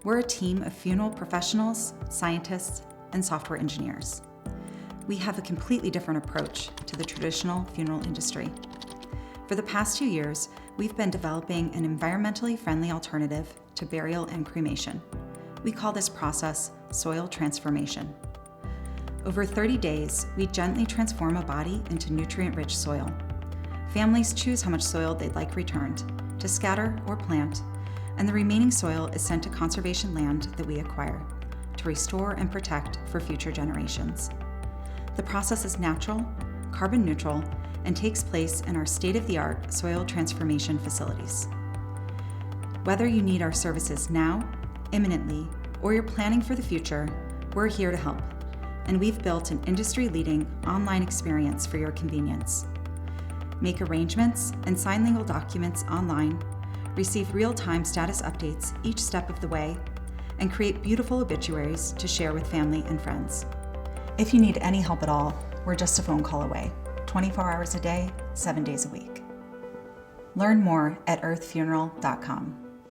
We're a team of funeral professionals, scientists, and software engineers. We have a completely different approach to the traditional funeral industry. For the past 2 years, we've been developing an environmentally friendly alternative to burial and cremation. We call this process soil transformation. Over 30 days, we gently transform a body into nutrient-rich soil. Families choose how much soil they'd like returned, to scatter or plant, and the remaining soil is sent to conservation land that we acquire, to restore and protect for future generations. The process is natural, carbon neutral, and takes place in our state-of-the-art soil transformation facilities. Whether you need our services now, imminently, or you're planning for the future, we're here to help, and we've built an industry-leading online experience for your convenience. Make arrangements and sign legal documents online, receive real-time status updates each step of the way, and create beautiful obituaries to share with family and friends. If you need any help at all, we're just a phone call away, 24 hours a day, 7 days a week. Learn more at earthfuneral.com.